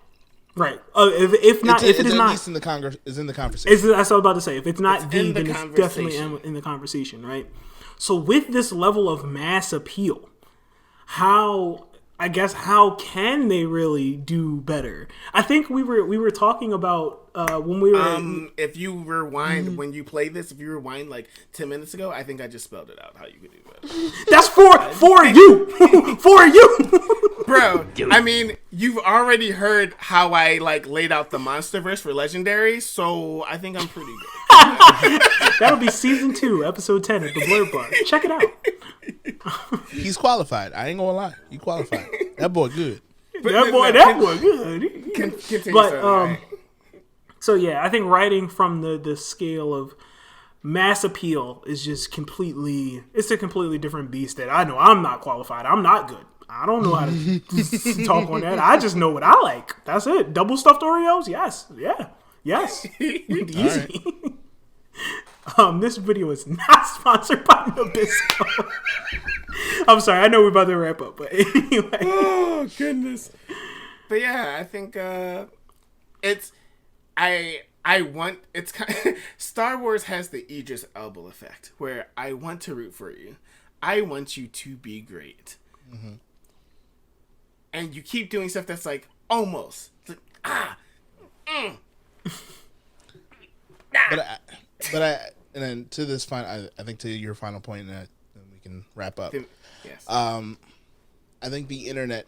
Right. If not, if it is at not, least in the is in the conversation. that's what I was about to say. If it's not It's the, in the then it's definitely conversation. in the conversation, right? So with this level of mass appeal, how can they really do better? I think we were talking about when we were If you rewind when you play this, if you rewind like 10 minutes ago, I think I just spelled it out how you could do that. that's for you for you. Bro, I mean, you've already heard how I like laid out the MonsterVerse for Legendary, so I think I'm pretty good. That'll be season 2, episode 10 at the Blerd Bar. Check it out. He's qualified. I ain't gonna lie. He qualified. That boy good. That boy good. Continue, But right. so yeah, I think writing from the scale of mass appeal is just it's a completely different beast that I know I'm not qualified. I'm not good. I don't know how to talk on that. I just know what I like. That's it. Double stuffed Oreos? Yes. Yeah. Yes. Easy. This video is not sponsored by Nabisco. I'm sorry. I know we're about to wrap up, but anyway. Oh goodness. But yeah, I think it's I want it's kind Star Wars has the Idris Elba effect where I want to root for you. I want you to be great. Mm-hmm. And you keep doing stuff that's like almost. It's like But and then to this final, I think to your final point, and then we can wrap up. Yes. I think the internet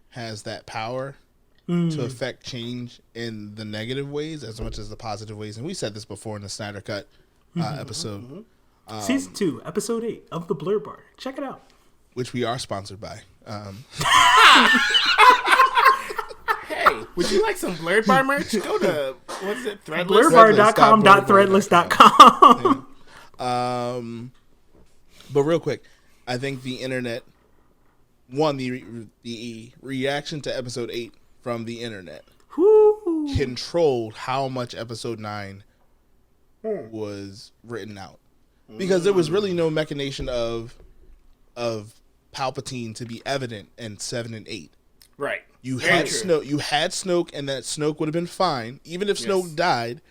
has that power to affect change in the negative ways as much as the positive ways. And we said this before in the Snyder Cut episode. Season 2, episode 8 of the Blerd Bar. Check it out. Which we are sponsored by. Hey, would you like some Blerd Bar merch? Go to, what's it, Threadless? Blerdbar.com.threadless.com. But real quick, I think the internet, the reaction to episode 8 from the internet controlled how much episode 9 was written out. Because there was really no machination of Palpatine to be evident in 7 and 8. Right. You had Snoke, and that Snoke would have been fine, even if Snoke died.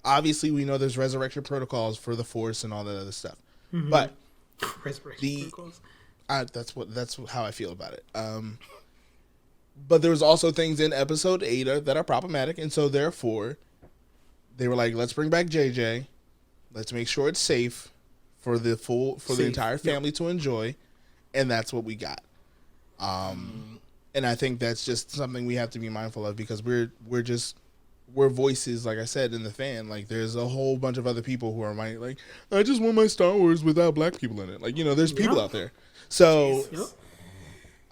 Obviously, we know there's resurrection protocols for the Force and all that other stuff. Mm-hmm. But resurrection protocols. That's how I feel about it. But there was also things in episode 8 that are problematic, and so therefore, they were like, "Let's bring back JJ. Let's make sure it's safe for the entire family to enjoy," and that's what we got. And I think that's just something we have to be mindful of because we're voices, like I said, in the fan. Like there's a whole bunch of other people who are like, I just want my Star Wars without black people in it. Like, there's people out there. So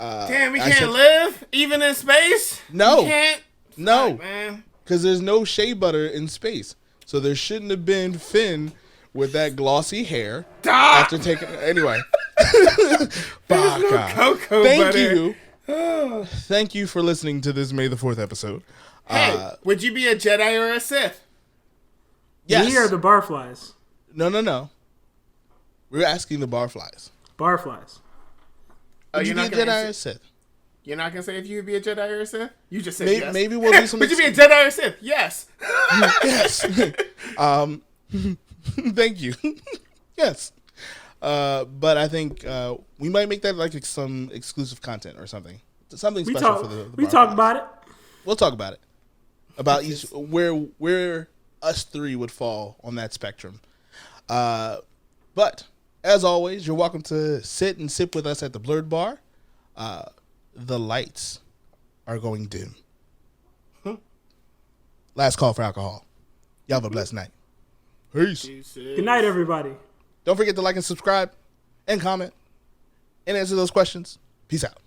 damn, we can't live even in space. No, we can't. No, fuck, man. Because there's no shea butter in space. So there shouldn't have been Finn with that glossy hair after taking. Anyway, cocoa thank butter. you. Thank you for listening to this May the 4th episode. Hey, would you be a Jedi or a Sith? Yes. We are the barflies. No. We're asking the barflies. Barflies. Would you be a Jedi or a Sith? You're not going to say if you would be a Jedi or a Sith? You just said yes. Maybe we'll do some... Would you be a Jedi or a Sith? Yes. Yes. Thank you. Yes. But I think we might make that like some exclusive content or something. Something special for the We talk about it. We'll talk about it. About each where us three would fall on that spectrum. But as always, you're welcome to sit and sip with us at the Blerd Bar. The lights are going dim. Last call for alcohol. Y'all have a blessed night. Peace. Good night, everybody. Don't forget to like and subscribe and comment and answer those questions. Peace out.